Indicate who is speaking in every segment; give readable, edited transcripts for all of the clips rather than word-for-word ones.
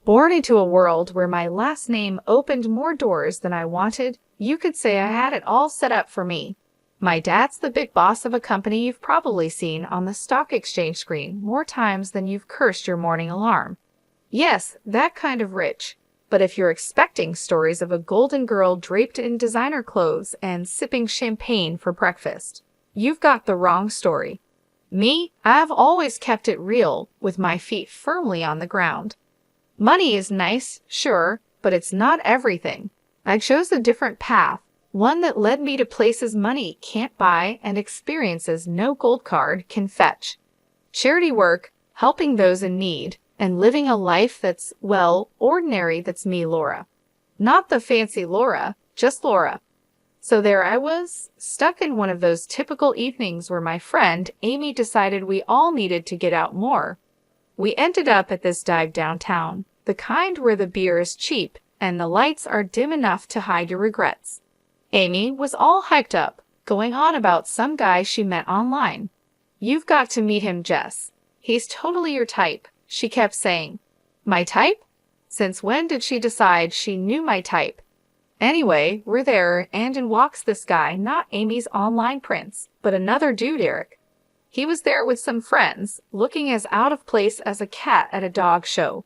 Speaker 1: Born into a world where my last name opened more doors than I wanted, you could say I had it all set up for me. My dad's the big boss of a company you've probably seen on the stock exchange screen more times than you've cursed your morning alarm. Yes, that kind of rich. But if you're expecting stories of a golden girl draped in designer clothes and sipping champagne for breakfast, you've got the wrong story. Me, I've always kept it real, with my feet firmly on the ground. Money is nice, sure, but it's not everything. I chose a different path, one that led me to places money can't buy and experiences no gold card can fetch. Charity work, helping those in need, and living a life that's, well, ordinary. That's me, Laura. Not the fancy Laura, just Laura. So there I was, stuck in one of those typical evenings where my friend Amy decided we all needed to get out more. We ended up at this dive downtown, the kind where the beer is cheap and the lights are dim enough to hide your regrets. Amy was all hyped up, going on about some guy she met online. "You've got to meet him, Jess. He's totally your type," she kept saying. My type? Since when did she decide she knew my type? Anyway, we're there, and in walks this guy, not Amy's online prince, but another dude, Eric. He was there with some friends, looking as out of place as a cat at a dog show.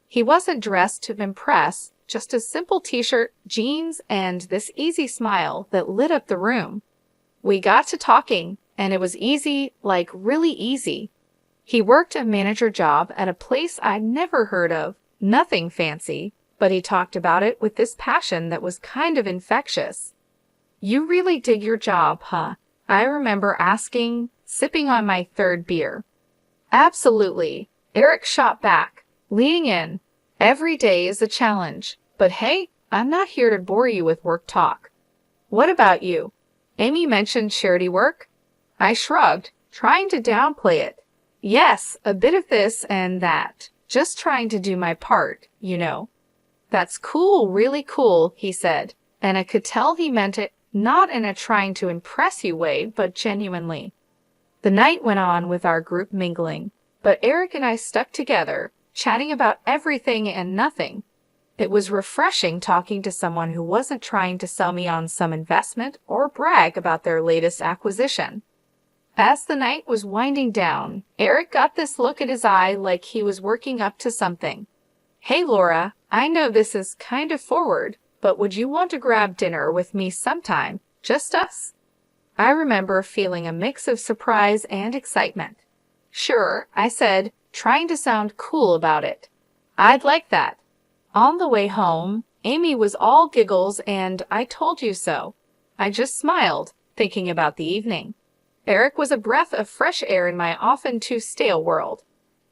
Speaker 1: He wasn't dressed to impress, just a simple t-shirt, jeans, and this easy smile that lit up the room. We got to talking, and it was easy, like really easy. He worked a manager job at a place I'd never heard of, nothing fancy, but he talked about it with this passion that was kind of infectious. "You really dig your job, huh?" I remember asking, sipping on my third beer. "Absolutely," Eric shot back, leaning in. "Every day is a challenge, but hey, I'm not here to bore you with work talk." "What about you?" Amy mentioned charity work. I shrugged, trying to downplay it. "Yes, a bit of this and that. Just trying to do my part, you know." "That's cool, really cool," he said, and I could tell he meant it, not in a trying to impress you way, but genuinely. The night went on with our group mingling, but Eric and I stuck together, chatting about everything and nothing. It was refreshing talking to someone who wasn't trying to sell me on some investment or brag about their latest acquisition. As the night was winding down, Eric got this look in his eye like he was working up to something. "Hey, Laura, I know this is kind of forward, but would you want to grab dinner with me sometime? Just us?" I remember feeling a mix of surprise and excitement. "Sure," I said, trying to sound cool about it. "I'd like that." On the way home, Amy was all giggles and "I told you so." I just smiled, thinking about the evening. Eric was a breath of fresh air in my often too stale world.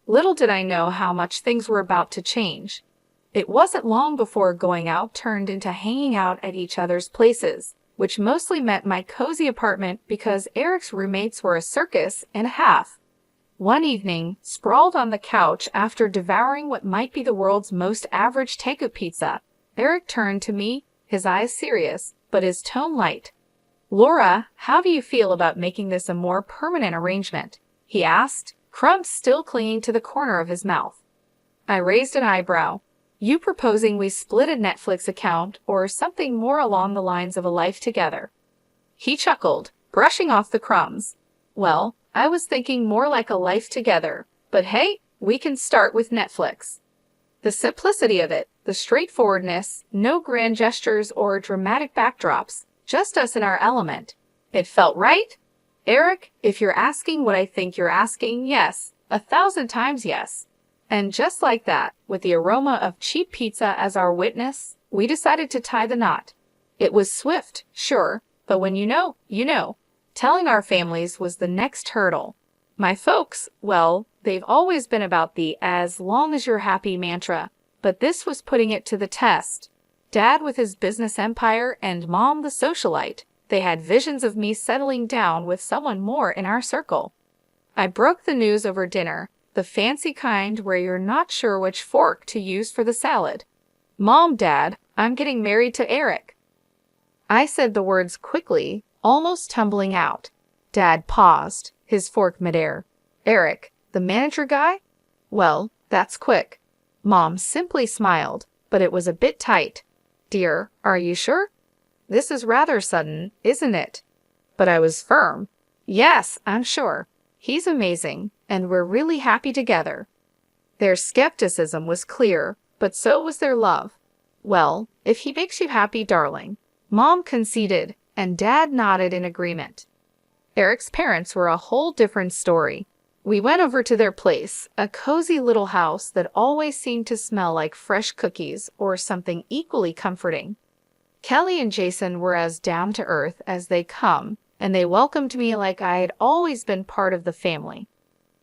Speaker 1: Little did I know how much things were about to change. It wasn't long before going out turned into hanging out at each other's places, which mostly meant my cozy apartment because Eric's roommates were a circus and a half. One evening, sprawled on the couch after devouring what might be the world's most average takeout pizza, Eric turned to me, his eyes serious, but his tone light. "Laura, how do you feel about making this a more permanent arrangement?" he asked, crumbs still clinging to the corner of his mouth. I raised an eyebrow. "You proposing we split a Netflix account or something more along the lines of a life together?" He chuckled, brushing off the crumbs. "Well, I was thinking more like a life together, but hey, we can start with Netflix." The simplicity of it, the straightforwardness, no grand gestures or dramatic backdrops, just us in our element. It felt right. Eric, if you're asking what I think you're asking, yes, 1,000 times yes. And just like that, with the aroma of cheap pizza as our witness, we decided to tie the knot. It was swift, sure, but when you know, you know. Telling our families was the next hurdle. My folks, well, they've always been about the "as long as you're happy" mantra, but this was putting it to the test. Dad with his business empire and Mom the socialite, they had visions of me settling down with someone more in our circle. I broke the news over dinner, the fancy kind where you're not sure which fork to use for the salad. "Mom, Dad, I'm getting married to Eric." I said the words quickly, almost tumbling out. Dad paused, his fork midair. "Eric, the manager guy? Well, that's quick." Mom simply smiled, but it was a bit tight. Dear, are you sure? This is rather sudden, isn't it? But I was firm. Yes, I'm sure. He's amazing, and we're really happy together. Their skepticism was clear, but so was their love. Well, if he makes you happy, darling. Mom conceded, and Dad nodded in agreement. Eric's parents were a whole different story. We went over to their place, a cozy little house that always seemed to smell like fresh cookies or something equally comforting. Kelly and Jason were as down to earth as they come, and they welcomed me like I had always been part of the family.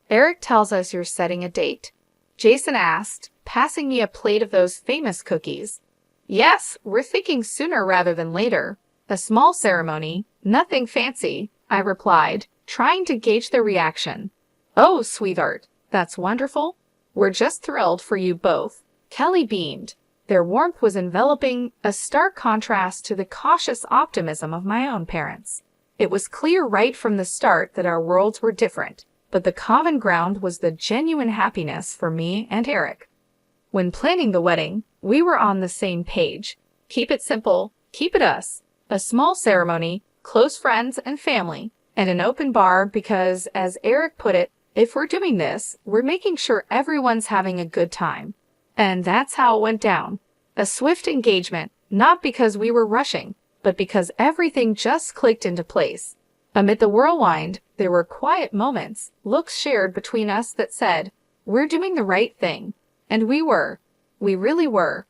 Speaker 1: Eric tells us you're setting a date. Jason asked, passing me a plate of those famous cookies. Yes, we're thinking sooner rather than later. A small ceremony, nothing fancy, I replied, trying to gauge their reaction. Oh, sweetheart, that's wonderful. We're just thrilled for you both. Kelly beamed. Their warmth was enveloping, a stark contrast to the cautious optimism of my own parents. It was clear right from the start that our worlds were different, but the common ground was the genuine happiness for me and Eric. When planning the wedding, we were on the same page. Keep it simple, keep it us. A small ceremony, close friends and family, and an open bar because, as Eric put it, if we're doing this, we're making sure everyone's having a good time. And that's how it went down. A swift engagement, not because we were rushing, but because everything just clicked into place. Amid the whirlwind, there were quiet moments, looks shared between us that said, we're doing the right thing. And we were. We really were.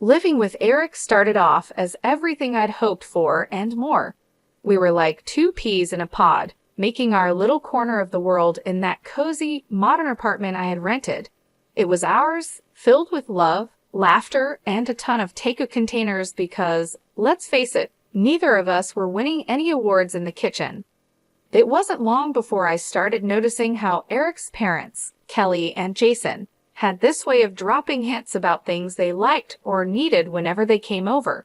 Speaker 1: Living with Eric started off as everything I'd hoped for and more. We were like two peas in a pod, making our little corner of the world in that cozy, modern apartment I had rented. It was ours, filled with love, laughter, and a ton of takeout containers because, let's face it, neither of us were winning any awards in the kitchen. It wasn't long before I started noticing how Eric's parents, Kelly and Jason, had this way of dropping hints about things they liked or needed whenever they came over.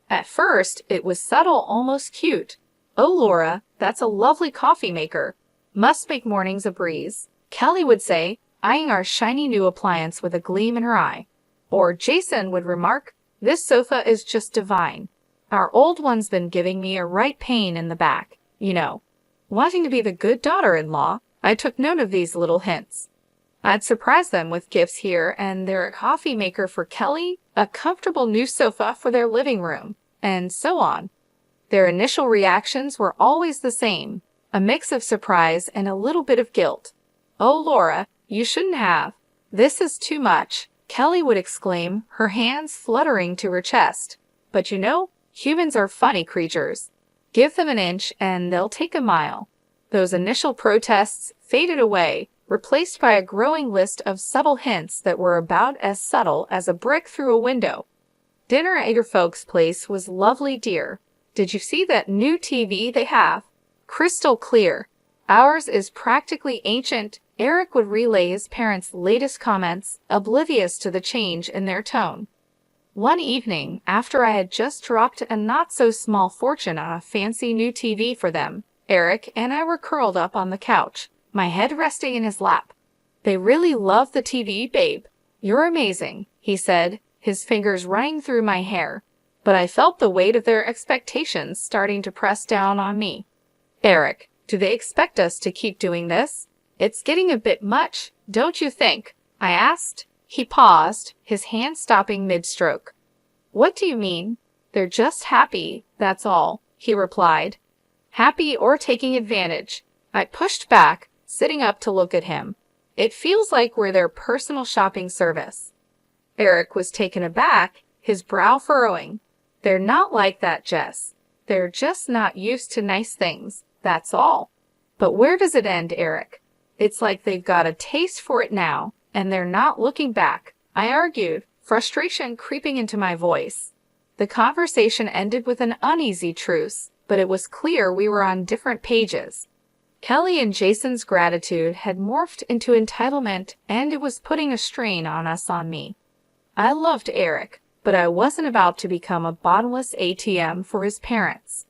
Speaker 1: At first, it was subtle, almost cute. Oh, Laura, that's a lovely coffee maker. Must make mornings a breeze, Kelly would say, eyeing our shiny new appliance with a gleam in her eye. Or Jason would remark, this sofa is just divine. Our old one's been giving me a right pain in the back, you know. Wanting to be the good daughter-in-law, I took note of these little hints. I'd surprise them with gifts here and their coffee maker for Kelly, a comfortable new sofa for their living room, and so on. Their initial reactions were always the same, a mix of surprise and a little bit of guilt. Oh, Laura, you shouldn't have. This is too much, Kelly would exclaim, her hands fluttering to her chest. But you know, humans are funny creatures. Give them an inch and they'll take a mile. Those initial protests faded away, replaced by a growing list of subtle hints that were about as subtle as a brick through a window. Dinner at your folks' place was lovely, dear. Did you see that new TV they have? Crystal clear. Ours is practically ancient. Eric would relay his parents' latest comments, oblivious to the change in their tone. One evening, after I had just dropped a not-so-small fortune on a fancy new TV for them, Eric and I were curled up on the couch, my head resting in his lap. They really love the TV, babe. You're amazing, he said, his fingers running through my hair. But I felt the weight of their expectations starting to press down on me. Eric, do they expect us to keep doing this? It's getting a bit much, don't you think? I asked. He paused, his hand stopping mid-stroke. What do you mean? They're just happy, that's all, he replied. Happy or taking advantage. I pushed back, sitting up to look at him. It feels like we're their personal shopping service. Eric was taken aback, his brow furrowing. They're not like that, Jess. They're just not used to nice things, that's all. But where does it end, Eric? It's like they've got a taste for it now, and they're not looking back, I argued, frustration creeping into my voice. The conversation ended with an uneasy truce, but it was clear we were on different pages. Kelly and Jason's gratitude had morphed into entitlement, and it was putting a strain on me. I loved Eric, but I wasn't about to become a bottomless ATM for his parents.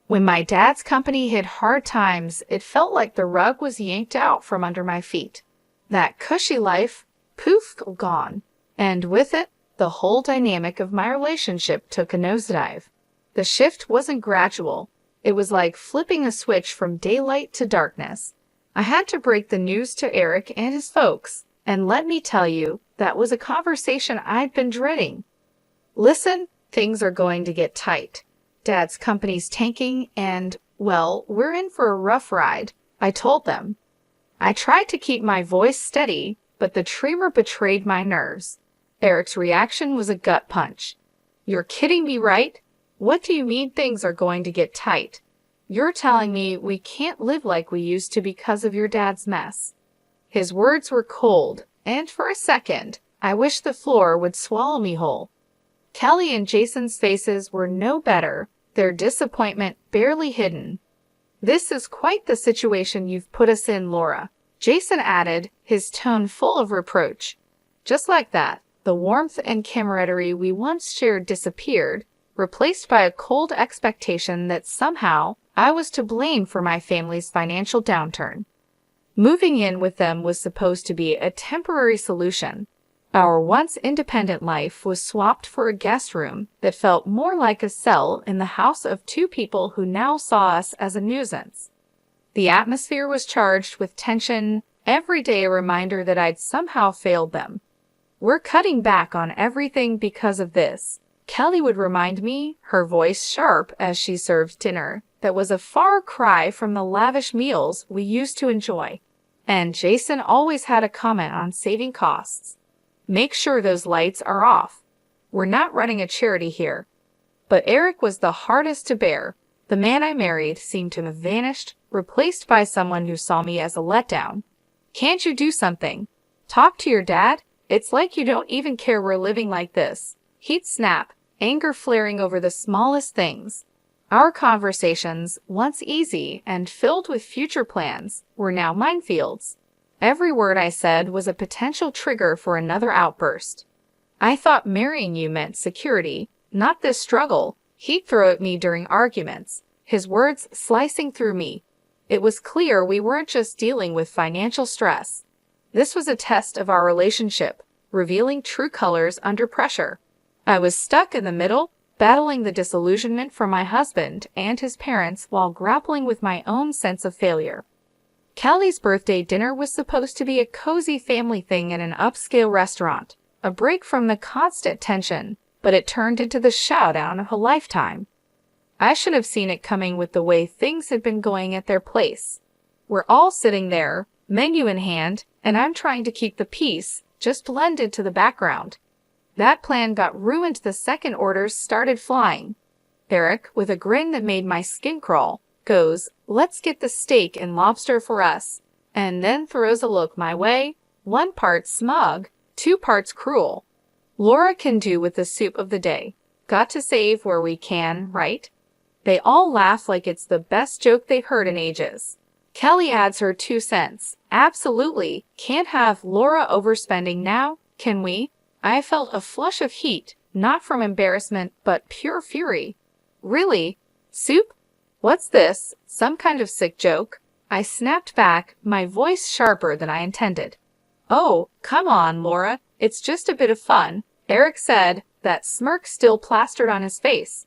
Speaker 1: When my dad's company hit hard times, it felt like the rug was yanked out from under my feet. That cushy life, poof, gone. And with it, the whole dynamic of my relationship took a nosedive. The shift wasn't gradual. It was like flipping a switch from daylight to darkness. I had to break the news to Eric and his folks, and let me tell you, that was a conversation I'd been dreading. Listen, things are going to get tight. Dad's company's tanking and, well, we're in for a rough ride, I told them. I tried to keep my voice steady, but the tremor betrayed my nerves. Eric's reaction was a gut punch. You're kidding me, right? What do you mean things are going to get tight? You're telling me we can't live like we used to because of your dad's mess. His words were cold, and for a second, I wished the floor would swallow me whole. Kelly and Jason's faces were no better, their disappointment barely hidden. This is quite the situation you've put us in, Laura, Jason added, his tone full of reproach. Just like that, the warmth and camaraderie we once shared disappeared, replaced by a cold expectation that somehow I was to blame for my family's financial downturn. Moving in with them was supposed to be a temporary solution. Our once independent life was swapped for a guest room that felt more like a cell in the house of two people who now saw us as a nuisance. The atmosphere was charged with tension, every day a reminder that I'd somehow failed them. We're cutting back on everything because of this, Kelly would remind me, her voice sharp as she served dinner that was a far cry from the lavish meals we used to enjoy. And Jason always had a comment on saving costs. Make sure those lights are off. We're not running a charity here. But Eric was the hardest to bear. The man I married seemed to have vanished, replaced by someone who saw me as a letdown. Can't you do something? Talk to your dad? It's like you don't even care we're living like this. He'd snap, anger flaring over the smallest things. Our conversations, once easy and filled with future plans, were now minefields. Every word I said was a potential trigger for another outburst. I thought marrying you meant security, not this struggle, he'd throw at me during arguments, his words slicing through me. It was clear we weren't just dealing with financial stress. This was a test of our relationship, revealing true colors under pressure. I was stuck in the middle, battling the disillusionment from my husband and his parents while grappling with my own sense of failure. Kelly's birthday dinner was supposed to be a cozy family thing in an upscale restaurant, a break from the constant tension, but it turned into the showdown of a lifetime. I should have seen it coming with the way things had been going at their place. We're all sitting there, menu in hand, and I'm trying to keep the peace, just blended to the background. That plan got ruined the second orders started flying. Eric, with a grin that made my skin crawl, goes, "Let's get the steak and lobster for us," and then throws a look my way, 1 part smug, 2 parts cruel. Laura can do with the soup of the day. Got to save where we can, right? They all laugh like it's the best joke they've heard in ages. Kelly adds her 2 cents. Absolutely. Can't have Laura overspending now, can we? I felt a flush of heat, not from embarrassment, but pure fury. Really? Soup? What's this? Some kind of sick joke? I snapped back, my voice sharper than I intended. Oh, come on, Laura. It's just a bit of fun, Eric said, that smirk still plastered on his face.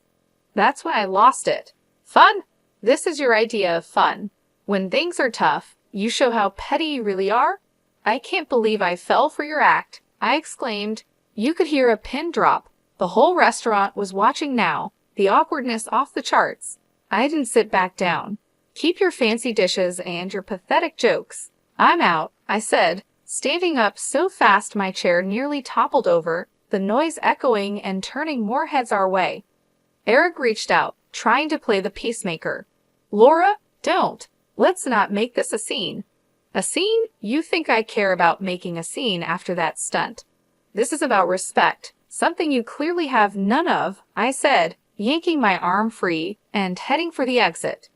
Speaker 1: That's when I lost it. Fun? This is your idea of fun. When things are tough, you show how petty you really are? I can't believe I fell for your act, I exclaimed. You could hear a pin drop. The whole restaurant was watching now, the awkwardness off the charts. I didn't sit back down. Keep your fancy dishes and your pathetic jokes. I'm out, I said, standing up so fast my chair nearly toppled over, the noise echoing and turning more heads our way. Eric reached out, trying to play the peacemaker. Laura, don't. Let's not make this a scene. A scene? You think I care about making a scene after that stunt. This is about respect, something you clearly have none of, I said, yanking my arm free and heading for the exit.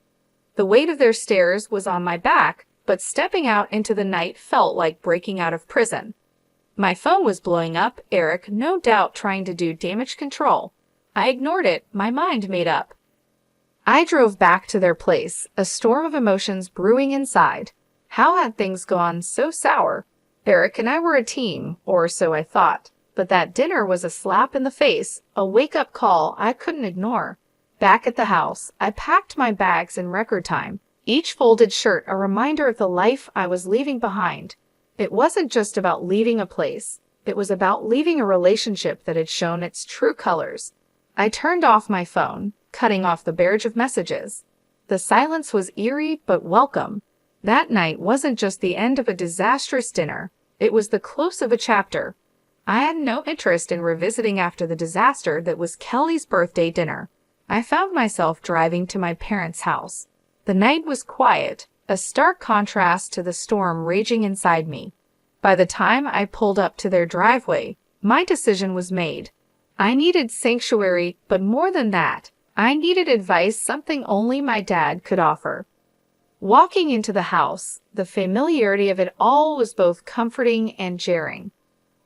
Speaker 1: The weight of their stares was on my back, but stepping out into the night felt like breaking out of prison. My phone was blowing up, Eric no doubt trying to do damage control. I ignored it, my mind made up. I drove back to their place, a storm of emotions brewing inside. How had things gone so sour? Eric and I were a team, or so I thought, but that dinner was a slap in the face, a wake-up call I couldn't ignore. Back at the house, I packed my bags in record time, each folded shirt a reminder of the life I was leaving behind. It wasn't just about leaving a place. It was about leaving a relationship that had shown its true colors. I turned off my phone, cutting off the barrage of messages. The silence was eerie but welcome. That night wasn't just the end of a disastrous dinner. It was the close of a chapter. I had no interest in revisiting after the disaster that was Kelly's birthday dinner. I found myself driving to my parents' house. The night was quiet, a stark contrast to the storm raging inside me. By the time I pulled up to their driveway, my decision was made. I needed sanctuary, but more than that, I needed advice, something only my dad could offer. Walking into the house, the familiarity of it all was both comforting and jarring.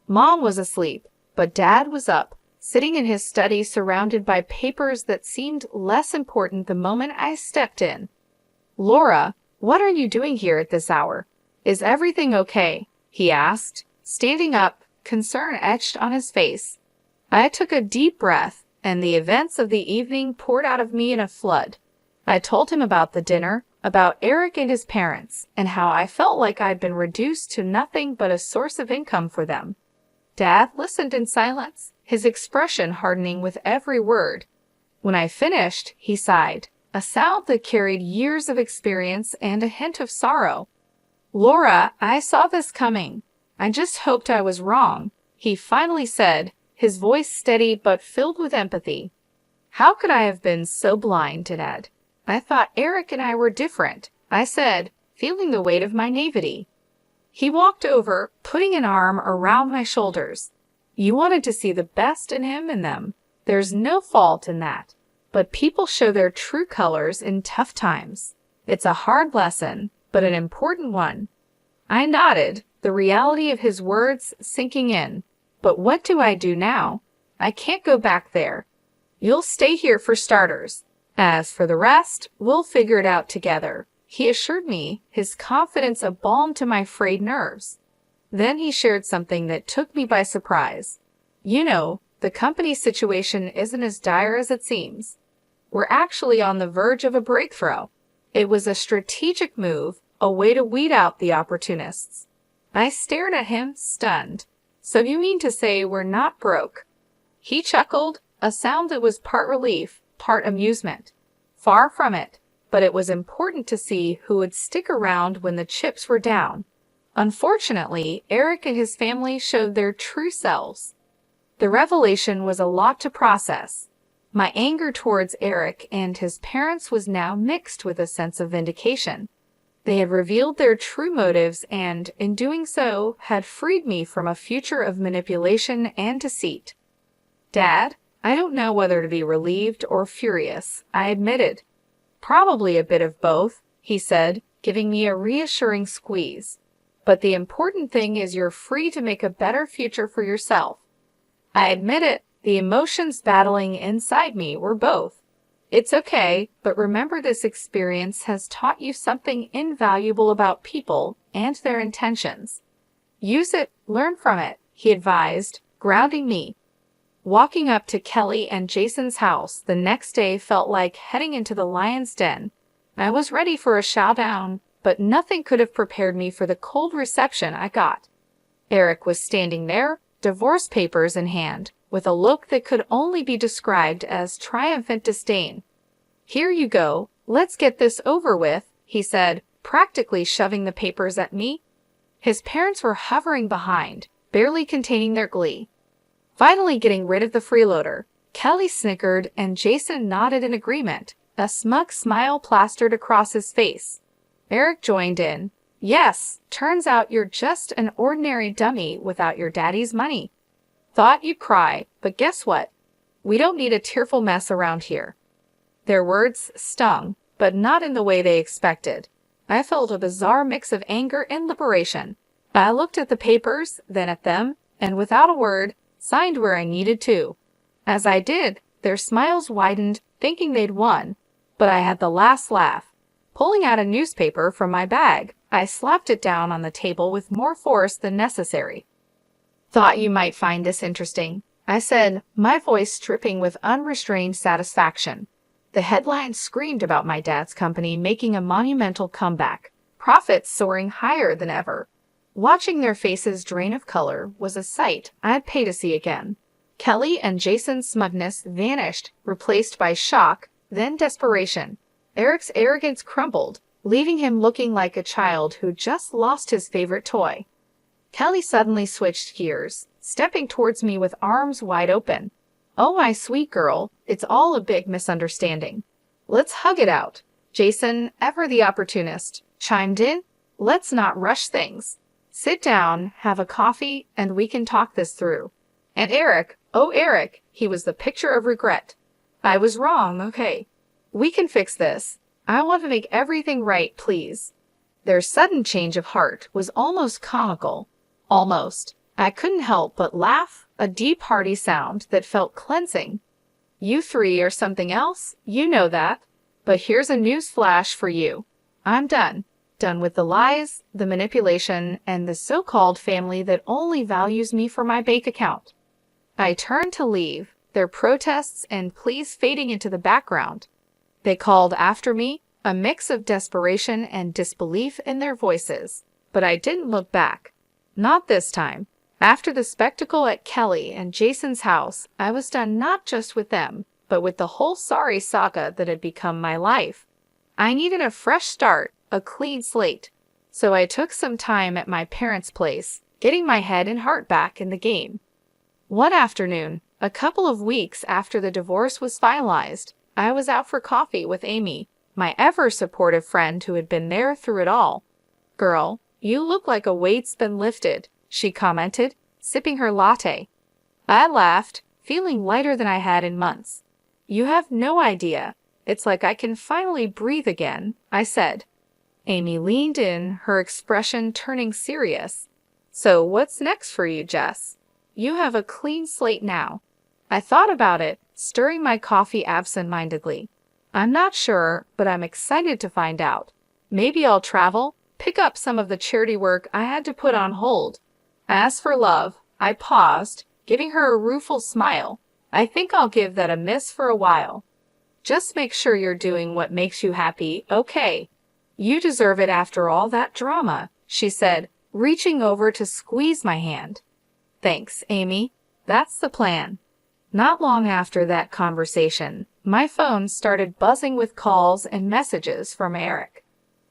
Speaker 1: Mom was asleep, but Dad was up, sitting in his study surrounded by papers that seemed less important the moment I stepped in. "Laura, what are you doing here at this hour? Is everything okay?" he asked, standing up, concern etched on his face. I took a deep breath, and the events of the evening poured out of me in a flood. I told him about the dinner, about Eric and his parents, and how I felt like I'd been reduced to nothing but a source of income for them. Dad listened in silence, his expression hardening with every word. When I finished, he sighed, a sound that carried years of experience and a hint of sorrow. "Laura, I saw this coming. I just hoped I was wrong," he finally said, his voice steady but filled with empathy. "How could I have been so blind, Dad? I thought Eric and I were different," I said, feeling the weight of my naivety. He walked over, putting an arm around my shoulders. "You wanted to see the best in him and them. There's no fault in that. But people show their true colors in tough times. It's a hard lesson, but an important one." I nodded, the reality of his words sinking in. "But what do I do now? I can't go back there. You'll stay here for starters. As for the rest, we'll figure it out together," he assured me, his confidence a balm to my frayed nerves. Then he shared something that took me by surprise. "You know, the company's situation isn't as dire as it seems. We're actually on the verge of a breakthrough." It was a strategic move, a way to weed out the opportunists. I stared at him, stunned. "So you mean to say we're not broke?" He chuckled, a sound that was part relief, part amusement. Far from it, but it was important to see who would stick around when the chips were down. Unfortunately, Eric and his family showed their true selves. The revelation was a lot to process. My anger towards Eric and his parents was now mixed with a sense of vindication. They had revealed their true motives and, in doing so, had freed me from a future of manipulation and deceit. "Dad, I don't know whether to be relieved or furious," I admitted. "Probably a bit of both," he said, giving me a reassuring squeeze. "But the important thing is you're free to make a better future for yourself." I admit it, the emotions battling inside me were both. "It's okay, but remember this experience has taught you something invaluable about people and their intentions. Use it, learn from it," he advised, grounding me. Walking up to Kelly and Jason's house the next day felt like heading into the lion's den. I was ready for a showdown, but nothing could have prepared me for the cold reception I got. Eric was standing there, divorce papers in hand, with a look that could only be described as triumphant disdain. "Here you go, let's get this over with," he said, practically shoving the papers at me. His parents were hovering behind, barely containing their glee. Finally getting rid of the freeloader, Kelly snickered and Jason nodded in agreement, a smug smile plastered across his face. Eric joined in. "Yes, turns out you're just an ordinary dummy without your daddy's money. Thought you'd cry, but guess what? We don't need a tearful mess around here." Their words stung, but not in the way they expected. I felt a bizarre mix of anger and liberation. I looked at the papers, then at them, and without a word, signed where I needed to. As I did, their smiles widened, thinking they'd won, but I had the last laugh. Pulling out a newspaper from my bag, I slapped it down on the table with more force than necessary. "Thought you might find this interesting," I said, my voice dripping with unrestrained satisfaction. The headline screamed about my dad's company making a monumental comeback, profits soaring higher than ever. Watching their faces drain of color was a sight I'd pay to see again. Kelly and Jason's smugness vanished, replaced by shock, then desperation. Eric's arrogance crumbled, leaving him looking like a child who just lost his favorite toy. Kelly suddenly switched gears, stepping towards me with arms wide open. "Oh, my sweet girl, it's all a big misunderstanding. Let's hug it out." Jason, ever the opportunist, chimed in. "Let's not rush things. Sit down, have a coffee, and we can talk this through." And Eric, oh Eric, he was the picture of regret. "I was wrong, okay. We can fix this. I want to make everything right, please." Their sudden change of heart was almost comical. Almost. I couldn't help but laugh, a deep hearty sound that felt cleansing. "You three are something else, you know that. But here's a news flash for you. I'm done. Done with the lies, the manipulation, and the so-called family that only values me for my bank account." I turned to leave, their protests and pleas fading into the background. They called after me, a mix of desperation and disbelief in their voices. But I didn't look back. Not this time. After the spectacle at Kelly and Jason's house, I was done not just with them, but with the whole sorry saga that had become my life. I needed a fresh start, a clean slate. So I took some time at my parents' place, getting my head and heart back in the game. One afternoon, a couple of weeks after the divorce was finalized, I was out for coffee with Amy, my ever-supportive friend who had been there through it all. "Girl, you look like a weight's been lifted," she commented, sipping her latte. I laughed, feeling lighter than I had in months. "You have no idea. It's like I can finally breathe again," I said. Amy leaned in, her expression turning serious. "So what's next for you, Jess? You have a clean slate now." I thought about it, stirring my coffee absent-mindedly. "I'm not sure, but I'm excited to find out. Maybe I'll travel, pick up some of the charity work I had to put on hold. As for love," I paused, giving her a rueful smile. "I think I'll give that a miss for a while. Just make sure you're doing what makes you happy, okay? You deserve it after all that drama," she said, reaching over to squeeze my hand. "Thanks, Amy. That's the plan." Not long after that conversation, my phone started buzzing with calls and messages from Eric.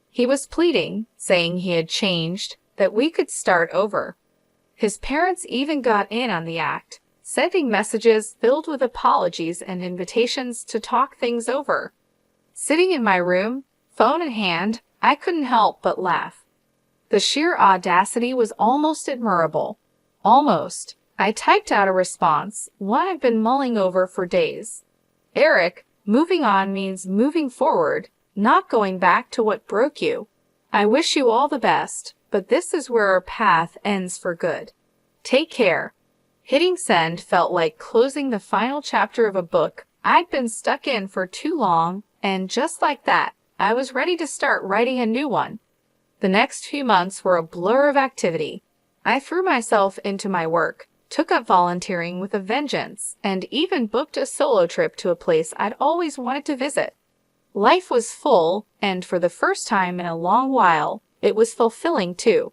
Speaker 1: He was pleading, saying he had changed, that we could start over. His parents even got in on the act, sending messages filled with apologies and invitations to talk things over. Sitting in my room, phone in hand, I couldn't help but laugh. The sheer audacity was almost admirable. Almost. I typed out a response, one I've been mulling over for days. "Eric, moving on means moving forward, not going back to what broke you. I wish you all the best, but this is where our path ends for good. Take care." Hitting send felt like closing the final chapter of a book I'd been stuck in for too long, and just like that, I was ready to start writing a new one. The next few months were a blur of activity. I threw myself into my work, took up volunteering with a vengeance, and even booked a solo trip to a place I'd always wanted to visit. Life was full, and for the first time in a long while, it was fulfilling too.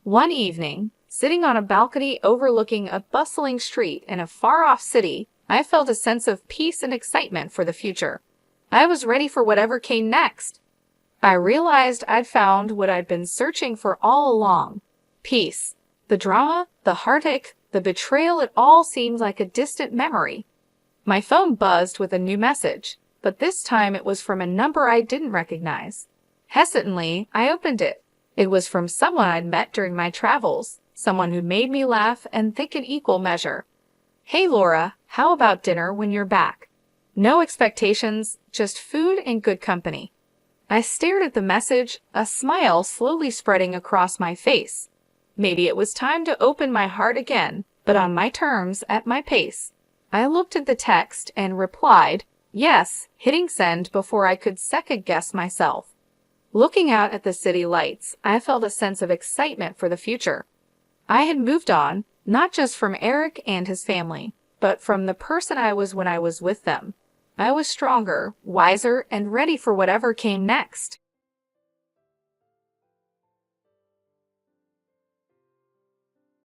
Speaker 1: One evening, sitting on a balcony overlooking a bustling street in a far-off city, I felt a sense of peace and excitement for the future. I was ready for whatever came next. I realized I'd found what I'd been searching for all along. Peace. The drama, the heartache, the betrayal, it all seemed like a distant memory. My phone buzzed with a new message, but this time it was from a number I didn't recognize. Hesitantly, I opened it. It was from someone I'd met during my travels, someone who made me laugh and think in equal measure. "Hey Laura, how about dinner when you're back? No expectations, just food and good company." I stared at the message, a smile slowly spreading across my face. Maybe it was time to open my heart again, but on my terms, at my pace. I looked at the text and replied, yes, hitting send before I could second-guess myself. Looking out at the city lights, I felt a sense of excitement for the future. I had moved on, not just from Eric and his family, but from the person I was when I was with them. I was stronger, wiser, and ready for whatever came next.